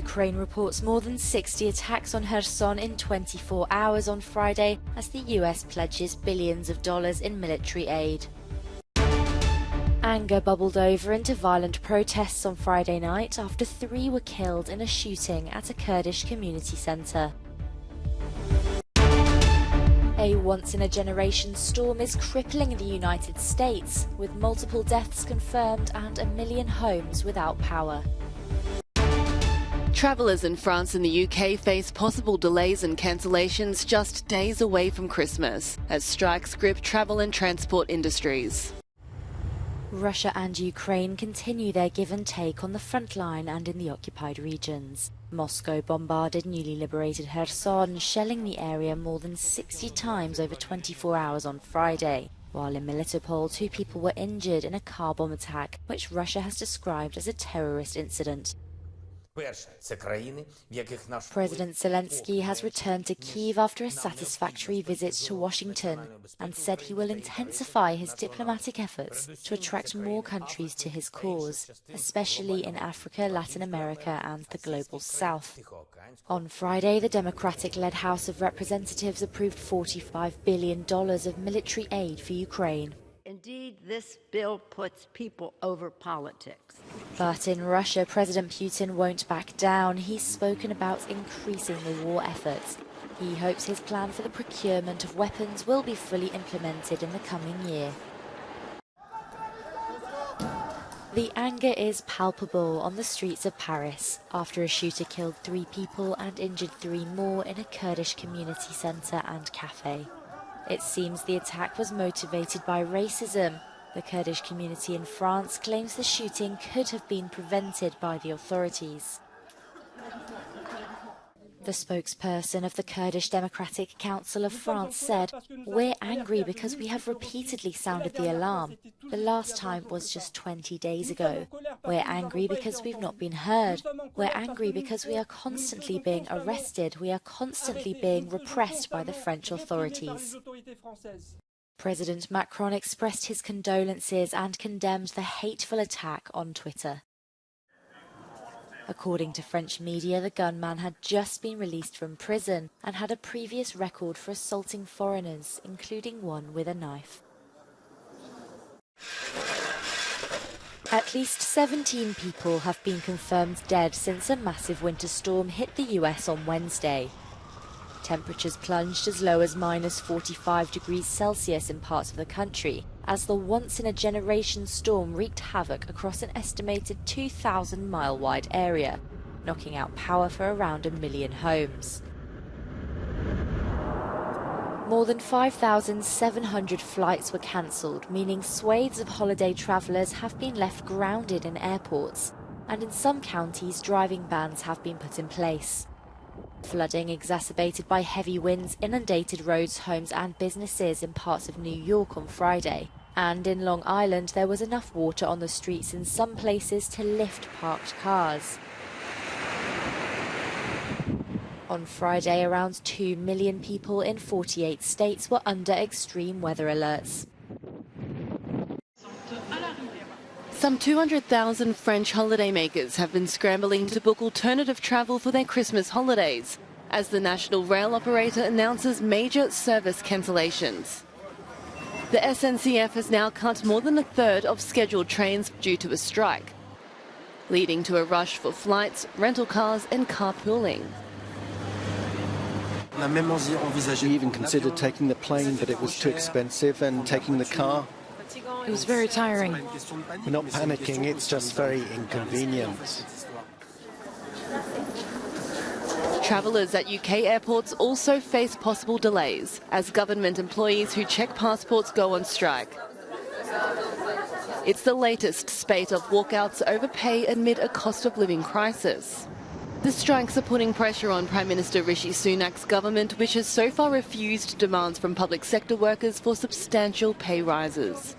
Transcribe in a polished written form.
Ukraine reports more than 60 attacks on Kherson in 24 hours on Friday as the US pledges billions of dollars in military aid. Anger bubbled over into violent protests on Friday night after 3 were killed in a shooting at a Kurdish community centre. A once-in-a-generation storm is crippling the United States, with multiple deaths confirmed and 1 million homes without power. Travellers in France and the UK face possible delays and cancellations just days away from Christmas, as strikes grip travel and transport industries. Russia and Ukraine continue their give and take on the front line and in the occupied regions. Moscow bombarded newly liberated Kherson, shelling the area more than 60 times over 24 hours on Friday, while in Melitopol 2 people were injured in a car bomb attack, which Russia has described as a terrorist incident. President Zelensky has returned to Kyiv after a satisfactory visit to Washington and said he will intensify his diplomatic efforts to attract more countries to his cause, especially in Africa, Latin America and the Global South. On Friday, the Democratic-led House of Representatives approved $45 billion of military aid for Ukraine. Indeed, this bill puts people over politics. But in Russia, President Putin won't back down. He's spoken about increasing the war efforts. He hopes his plan for the procurement of weapons will be fully implemented in the coming year. The anger is palpable on the streets of Paris after a shooter killed 3 people and injured 3 more in a Kurdish community centre and cafe. It seems the attack was motivated by racism. The Kurdish community in France claims the shooting could have been prevented by the authorities. The spokesperson of the Kurdish Democratic Council of France said, "We're angry because we have repeatedly sounded the alarm. The last time was just 20 days ago. We're angry because we've not been heard. We're angry because we are constantly being arrested. We are constantly being repressed by the French authorities." President Macron expressed his condolences and condemned the hateful attack on Twitter. According to French media, the gunman had just been released from prison and had a previous record for assaulting foreigners, including one with a knife. At least 17 people have been confirmed dead since a massive winter storm hit the US on Wednesday. Temperatures plunged as low as -45 degrees Celsius in parts of the country, as the once-in-a-generation storm wreaked havoc across an estimated 2,000-mile-wide area, knocking out power for around 1 million homes. More than 5,700 flights were cancelled, meaning swathes of holiday travellers have been left grounded in airports, and in some counties driving bans have been put in place. Flooding exacerbated by heavy winds inundated roads, homes and businesses in parts of New York on Friday. And in Long Island, there was enough water on the streets in some places to lift parked cars. On Friday, around 2 million people in 48 states were under extreme weather alerts. Some 200,000 French holidaymakers have been scrambling to book alternative travel for their Christmas holidays, as the national rail operator announces major service cancellations. The SNCF has now cut more than 1/3 of scheduled trains due to a strike, leading to a rush for flights, rental cars and carpooling. We even considered taking the plane, but it was too expensive, and taking the car. It was very tiring. We're not panicking, it's just very inconvenient. Travellers at UK airports also face possible delays as government employees who check passports go on strike. It's the latest spate of walkouts over pay amid a cost of living crisis. The strikes are putting pressure on Prime Minister Rishi Sunak's government, which has so far refused demands from public sector workers for substantial pay rises.